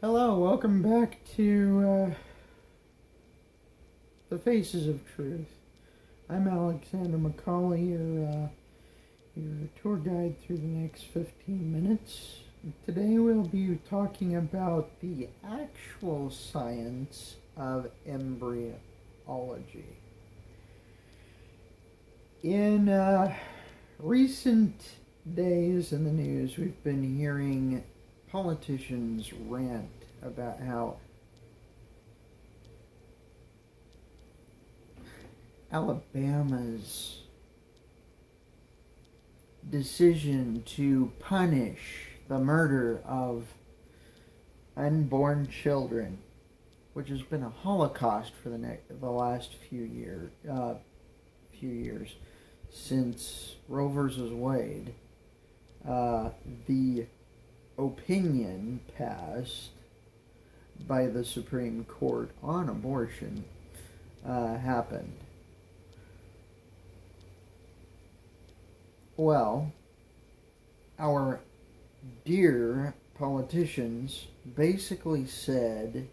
Hello, welcome back to the Faces of Truth. I'm Alexander McCauley, your tour guide through the next 15 minutes. Today we'll be talking about the actual science of embryology. In recent days in the news, we've been hearing politicians rant about how Alabama's decision to punish the murder of unborn children, which has been a holocaust for the last few years since Roe versus Wade, the opinion passed by the Supreme Court on abortion happened. Well, our dear politicians basically said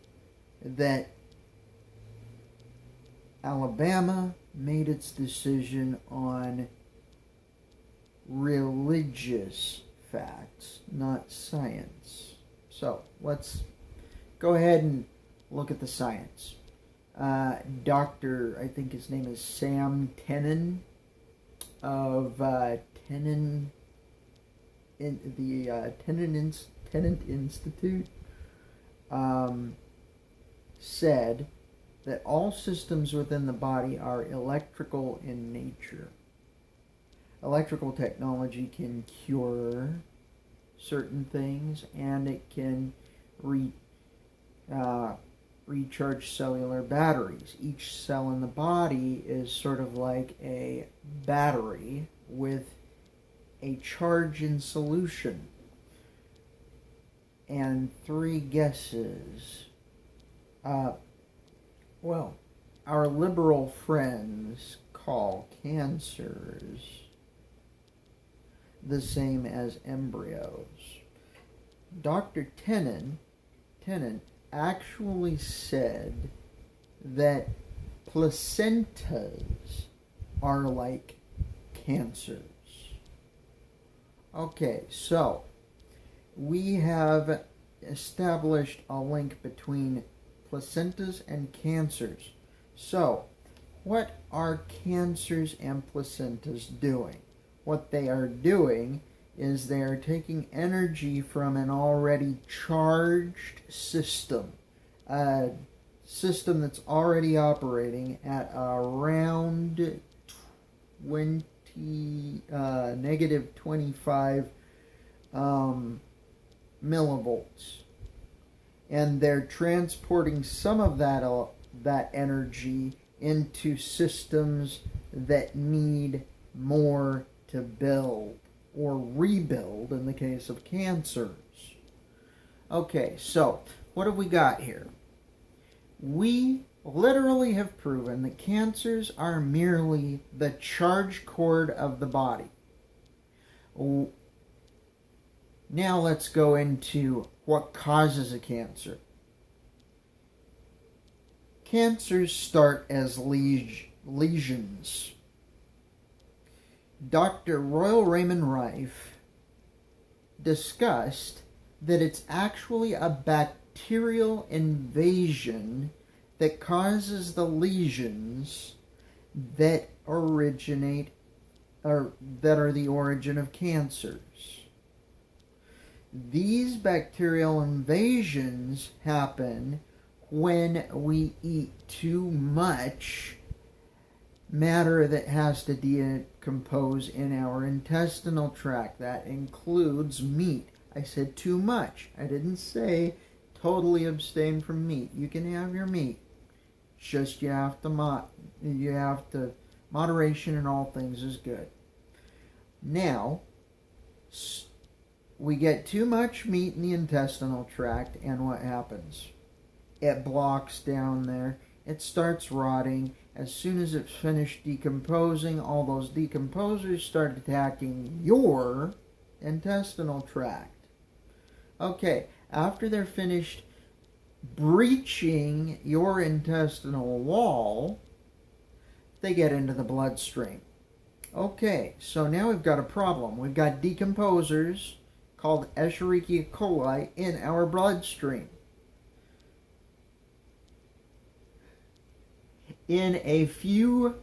that Alabama made its decision on religious facts, not science. So let's go ahead and look at the science. I think his name is Sam Tennent of Tennent Institute, said that all systems within the body are electrical in nature. Electrical technology can cure certain things, and it can recharge cellular batteries. Each cell in the body is sort of like a battery with a charge in solution. And three guesses. Our liberal friends call cancers the same as embryos. Dr. Tennent actually said that placentas are like cancers. Okay, so we have established a link between placentas and cancers. So, what are cancers and placentas doing? What they are doing is they are taking energy from an already charged system, a system that's already operating at around negative 25 millivolts. And they're transporting some of that energy into systems that need more to build or rebuild in the case of cancers. Okay, so what have we got here? We literally have proven that cancers are merely the charge cord of the body. Now let's go into what causes a cancer. Cancers start as lesions. Dr. Royal Raymond Rife discussed that it's actually a bacterial invasion that causes the lesions that originate or that are the origin of cancers. These bacterial invasions happen when we eat too much matter that has to decompose in our intestinal tract. That includes meat. I said too much. I didn't say totally abstain from meat. You can have your meat. Just you have to moderation in all things is good. Now, we get too much meat in the intestinal tract, and what happens? It blocks down there. It starts rotting. As soon as it's finished decomposing, all those decomposers start attacking your intestinal tract. Okay, after they're finished breaching your intestinal wall, they get into the bloodstream. Okay, so now we've got a problem. We've got decomposers called Escherichia coli in our bloodstream. In a few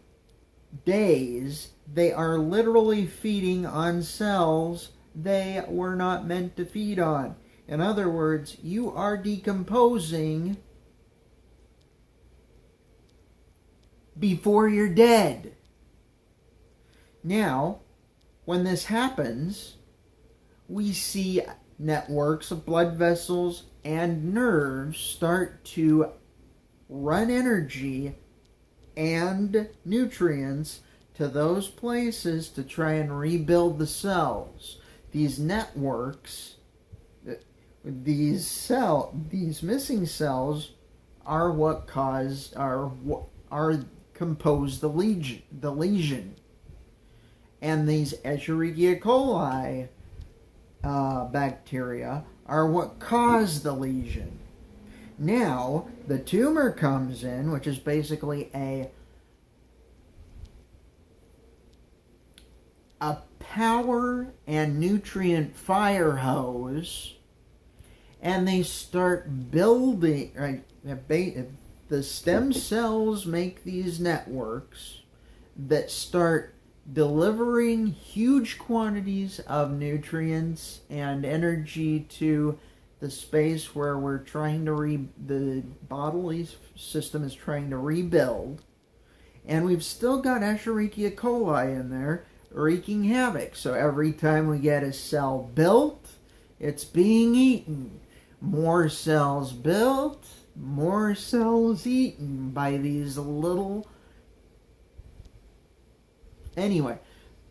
days, they are literally feeding on cells they were not meant to feed on. In other words, you are decomposing before you're dead. Now, when this happens, we see networks of blood vessels and nerves start to run energy and nutrients to those places to try and rebuild the cells. These networks, these missing cells are what compose the lesion. And these Escherichia coli bacteria are what cause the lesion. Now, the tumor comes in, which is basically a power and nutrient fire hose, and they start building, right? The stem cells make these networks that start delivering huge quantities of nutrients and energy to the space where we're trying to the bodily system is trying to rebuild. And we've still got Escherichia coli in there wreaking havoc. So every time we get a cell built, it's being eaten. More cells built, more cells eaten by these little... Anyway,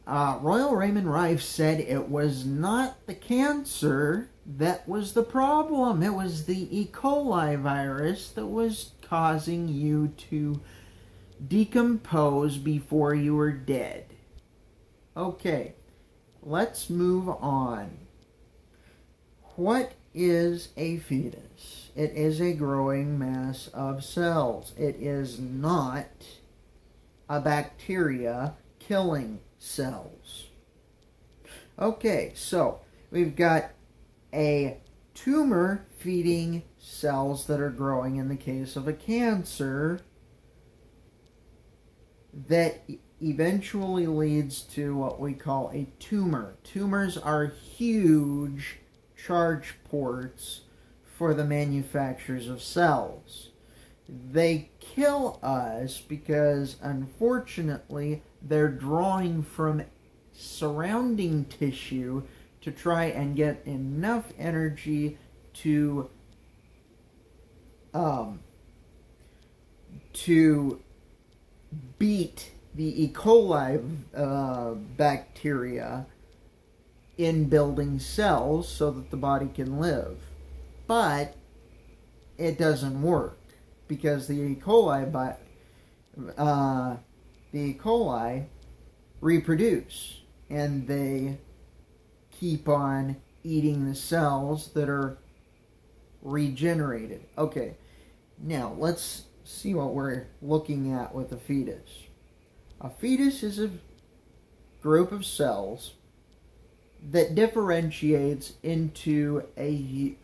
Royal Raymond Rife said it was not the cancer that was the problem. It was the E. coli virus that was causing you to decompose before you were dead. Okay, let's move on. What is a fetus? It is a growing mass of cells. It is not a bacteria killing cells. Okay, so we've got a tumor feeding cells that are growing in the case of a cancer that eventually leads to what we call a tumor. Tumors are huge charge ports for the manufacturers of cells. They kill us because, unfortunately, they're drawing from surrounding tissue to try and get enough energy to beat the E. coli bacteria in building cells so that the body can live. But it doesn't work because the E. coli reproduce, and they keep on eating the cells that are regenerated. Okay, now let's see what we're looking at with a fetus. A fetus is a group of cells that differentiates into a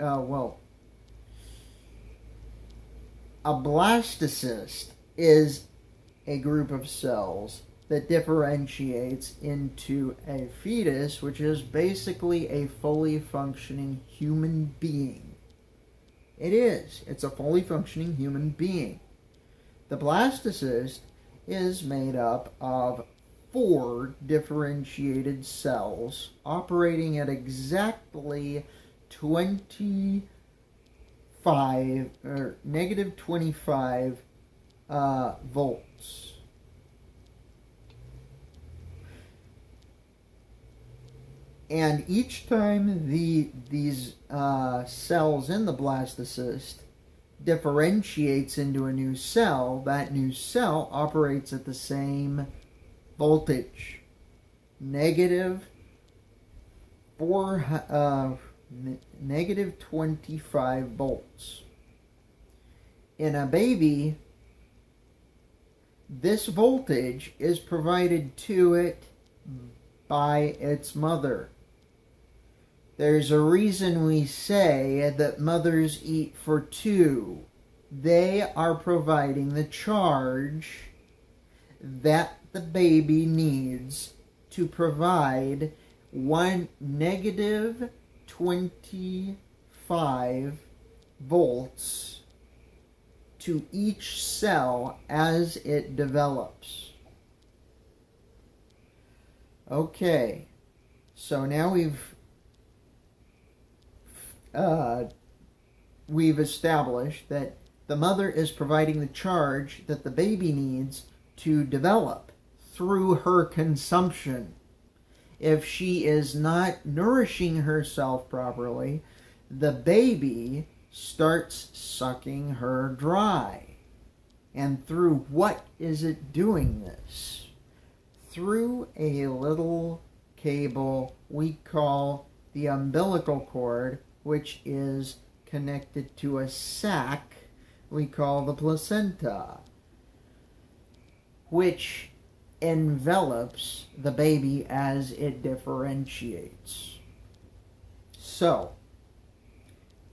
blastocyst is a group of cells that differentiates into a fetus, which is basically a fully functioning human being. It is. It's a fully functioning human being. The blastocyst is made up of 4 differentiated cells operating at exactly negative 25 volts. And each time these cells in the blastocyst differentiates into a new cell, that new cell operates at the same voltage. Negative 4 negative 25 volts. In a baby, this voltage is provided to it by its mother. There's a reason we say that mothers eat for two. They are providing the charge that the baby needs to provide one negative 25 volts to each cell as it develops. Okay, so now we've established that the mother is providing the charge that the baby needs to develop through her consumption. If she is not nourishing herself properly, the baby starts sucking her dry. And through what is it doing this? Through a little cable we call the umbilical cord, which is connected to a sac we call the placenta, which envelops the baby as it differentiates. So,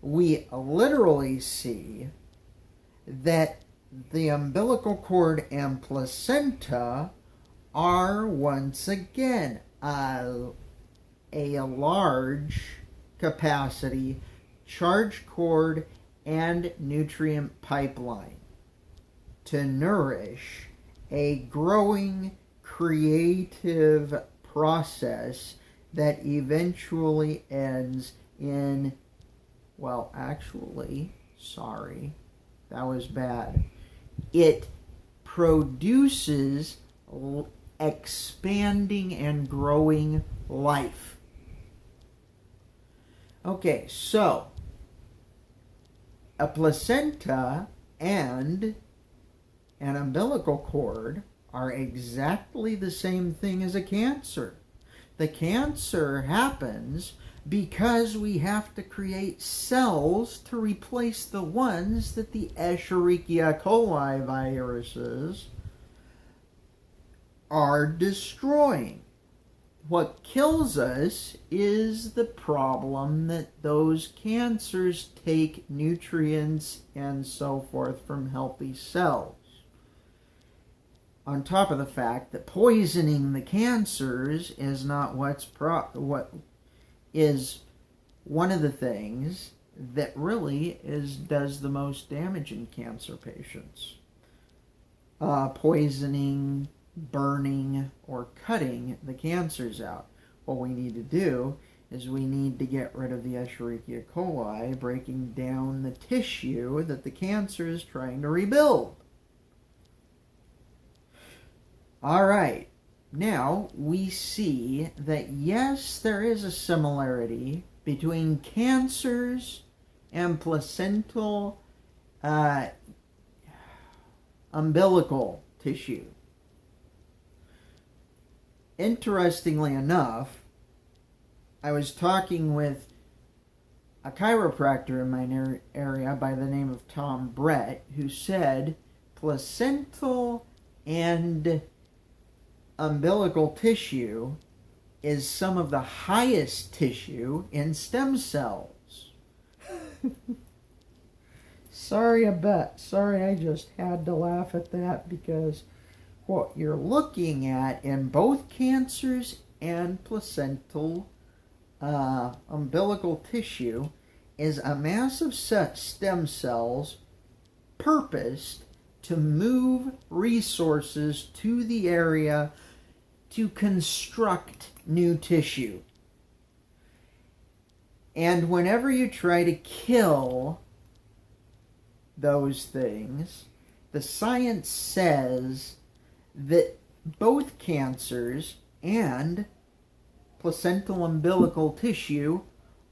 we literally see that the umbilical cord and placenta are once again a large capacity charge cord and nutrient pipeline to nourish a growing creative process that eventually ends in, well, actually, sorry, that was bad. It produces expanding and growing life. Okay, so a placenta and an umbilical cord are exactly the same thing as a cancer. The cancer happens because we have to create cells to replace the ones that the Escherichia coli viruses are destroying. What kills us is the problem that those cancers take nutrients and so forth from healthy cells. On top of the fact that poisoning the cancers is not what is one of the things that really does the most damage in cancer patients. Poisoning, burning, or cutting the cancers out. What we need to do is we need to get rid of the Escherichia coli, breaking down the tissue that the cancer is trying to rebuild. All right, now we see that yes, there is a similarity between cancers and placental umbilical tissue. Interestingly enough, I was talking with a chiropractor in my area by the name of Tom Brett, who said placental and umbilical tissue is some of the highest tissue in stem cells. Sorry, I just had to laugh at that because what you're looking at in both cancers and placental umbilical tissue is a mass of stem cells purposed to move resources to the area to construct new tissue. And whenever you try to kill those things, the science says that both cancers and placental umbilical tissue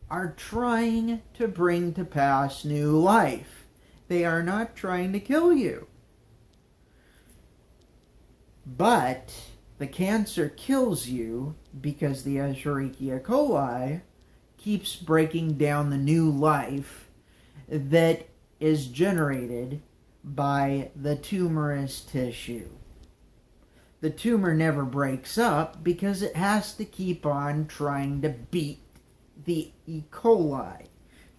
are trying to bring to pass new life. They are not trying to kill you. But the cancer kills you because the Escherichia coli keeps breaking down the new life that is generated by the tumorous tissue. The tumor never breaks up because it has to keep on trying to beat the E. coli.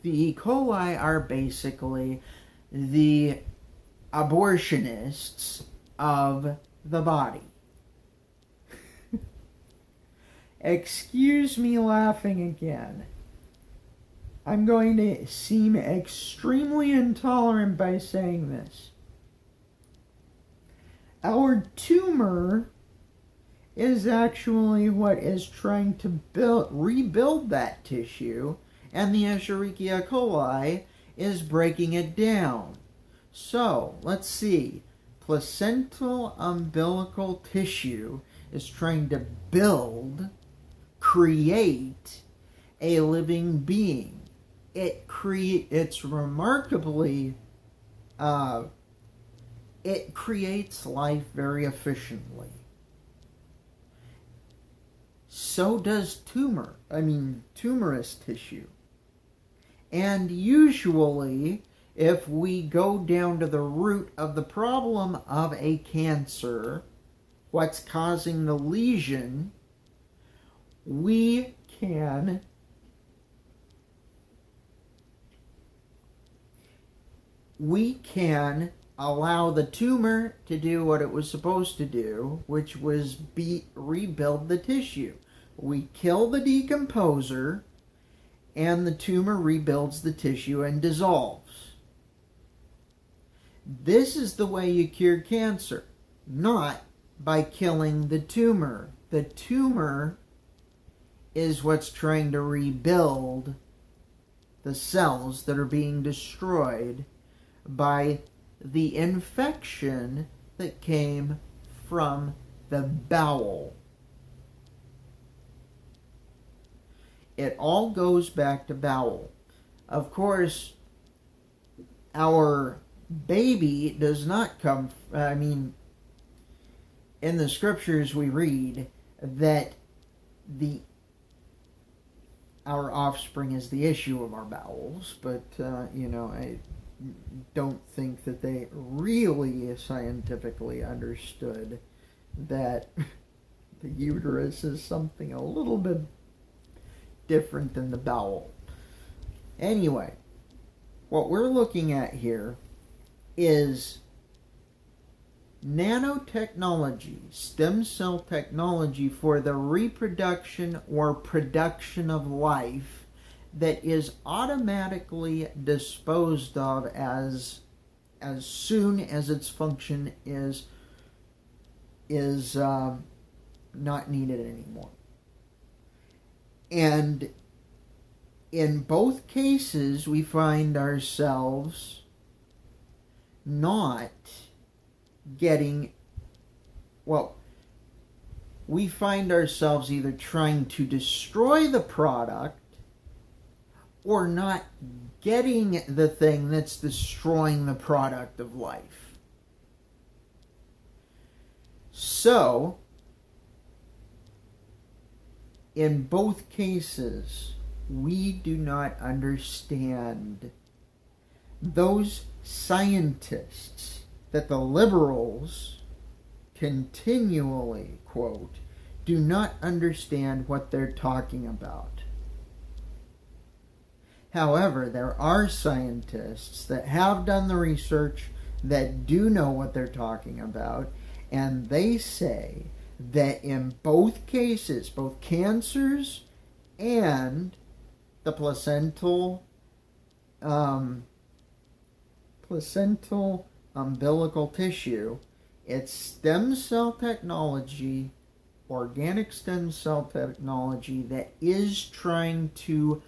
The E. coli are basically the abortionists of the body. Excuse me laughing again. I'm going to seem extremely intolerant by saying this. Our tumor is actually what is trying to rebuild that tissue, and the Escherichia coli is breaking it down. So, let's see. Placental umbilical tissue is trying to create a living being. It's remarkably, it creates life very efficiently. So does tumorous tissue. And usually, if we go down to the root of the problem of a cancer, what's causing the lesion, we can allow the tumor to do what it was supposed to do, which was rebuild the tissue. We kill the decomposer, and the tumor rebuilds the tissue and dissolves. This is the way you cure cancer, not by killing the tumor. The tumor is what's trying to rebuild the cells that are being destroyed by the infection that came from the bowel. It all goes back to bowel. Of course, our baby does not come, in the scriptures we read that our offspring is the issue of our bowels, but, I don't think that they really scientifically understood that the uterus is something a little bit different than the bowel. Anyway, what we're looking at here is nanotechnology, stem cell technology for the reproduction or production of life that is automatically disposed of as soon as its function is not needed anymore. And in both cases, we find ourselves not getting, we find ourselves either trying to destroy the product or not getting the thing that's destroying the product of life. So, in both cases, we do not understand those scientists that the liberals continually quote do not understand what they're talking about. However, there are scientists that have done the research that do know what they're talking about, and they say that in both cases, both cancers and the placental umbilical tissue, it's stem cell technology, organic stem cell technology that is trying to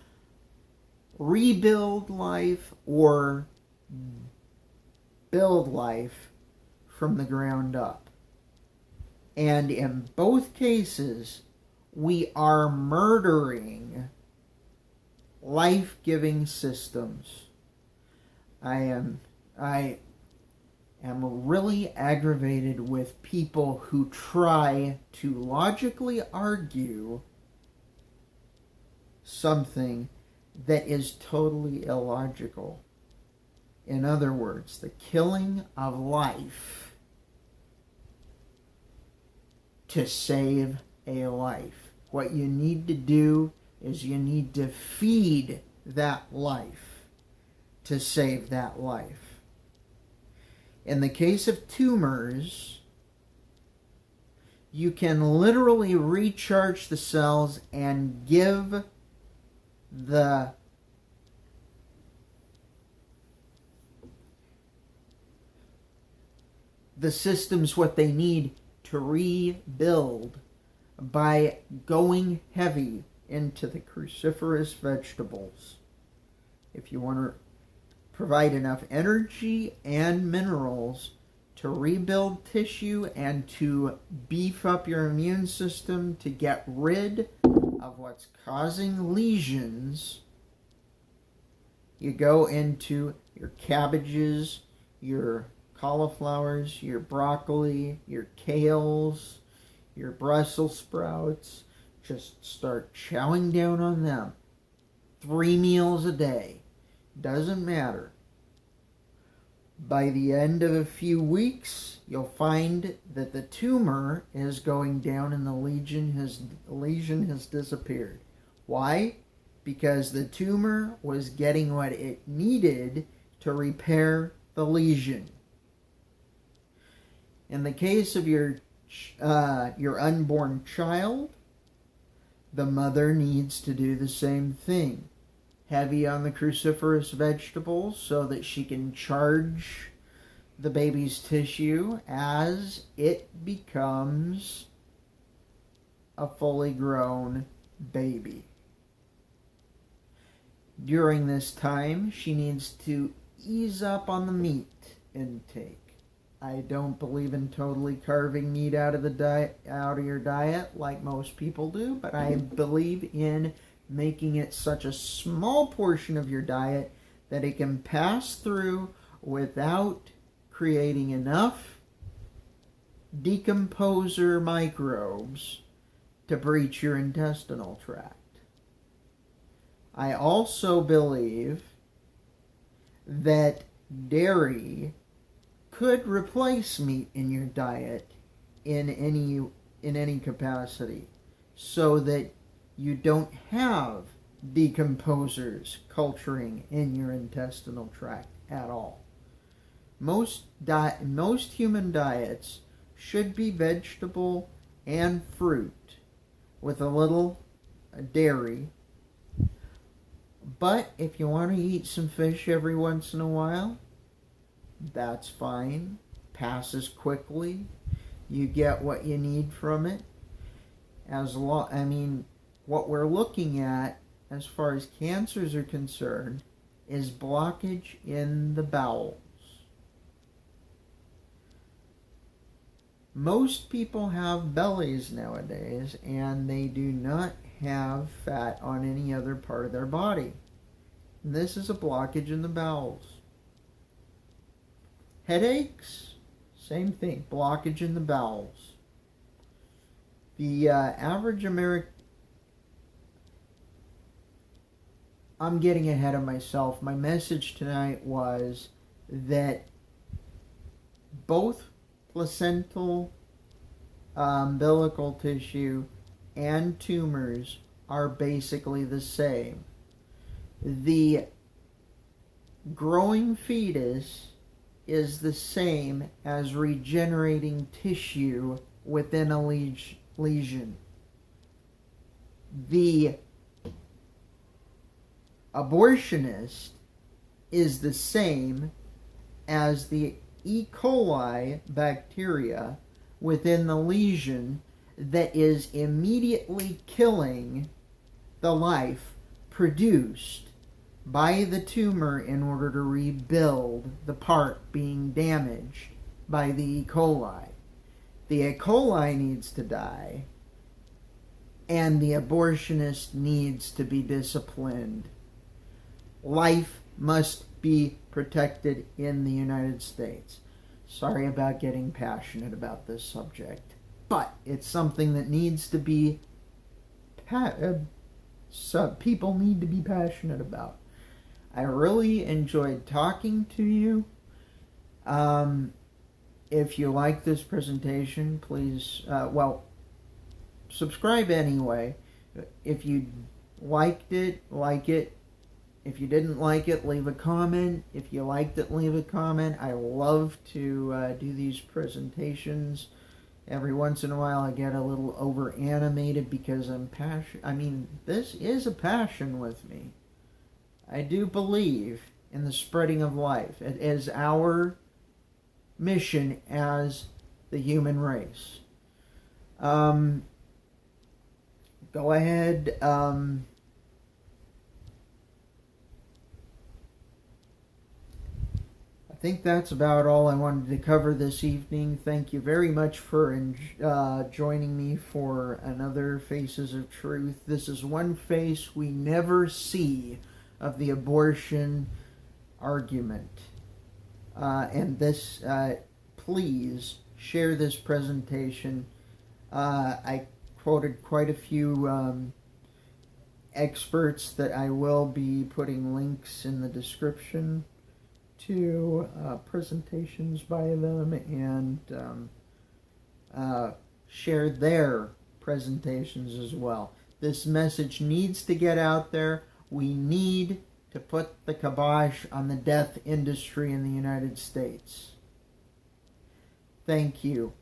rebuild life or build life from the ground up. And in both cases, we are murdering life-giving systems. I am really aggravated with people who try to logically argue something that is totally illogical. In other words, the killing of life to save a life. What you need to do is you need to feed that life to save that life. In the case of tumors, you can literally recharge the cells and give the systems what they need to rebuild by going heavy into the cruciferous vegetables. If you want to provide enough energy and minerals to rebuild tissue and to beef up your immune system to get rid of what's causing lesions, you go into your cabbages, your cauliflowers, your broccoli, your kales, your Brussels sprouts. Just start chowing down on them. 3 meals a day. Doesn't matter. By the end of a few weeks, you'll find that the tumor is going down and the lesion has disappeared. Why? Because the tumor was getting what it needed to repair the lesion. In the case of your unborn child, the mother needs to do the same thing. Heavy on the cruciferous vegetables so that she can charge the baby's tissue as it becomes a fully grown baby. During this time, she needs to ease up on the meat intake. I don't believe in totally carving meat out of your diet like most people do, but I believe in making it such a small portion of your diet that it can pass through without creating enough decomposer microbes to breach your intestinal tract. I also believe that dairy could replace meat in your diet in any capacity, so that you don't have decomposers culturing in your intestinal tract at all. Most human diets should be vegetable and fruit with a little dairy. But if you want to eat some fish every once in a while, that's fine. Passes quickly. You get what you need from it. What we're looking at as far as cancers are concerned is blockage in the bowels. Most people have bellies nowadays, and they do not have fat on any other part of their body. And this is a blockage in the bowels. Headaches, same thing, blockage in the bowels. The average American... I'm getting ahead of myself. My message tonight was that both placental umbilical tissue and tumors are basically the same. The growing fetus is the same as regenerating tissue within a lesion. The abortionist is the same as the E. coli bacteria within the lesion that is immediately killing the life produced by the tumor in order to rebuild the part being damaged by the E. coli. The E. coli needs to die, and the abortionist needs to be disciplined. Life must be protected in the United States. Sorry about getting passionate about this subject, but it's something that needs to be people need to be passionate about. I really enjoyed talking to you. If you like this presentation, please, subscribe anyway. If you liked it, like it. If you didn't like it, leave a comment. If you liked it, leave a comment. I love to do these presentations. Every once in a while I get a little over animated because I'm passionate. I mean, this is a passion with me. I do believe in the spreading of life. It is our mission as the human race. Go ahead. I think that's about all I wanted to cover this evening. Thank you very much for joining me for another Faces of Truth. This is one face we never see of the abortion argument. And this, please share this presentation. I quoted quite a few experts that I will be putting links in the description to presentations by them, and share their presentations as well. This message needs to get out there. We need to put the kibosh on the death industry in the United States. Thank you.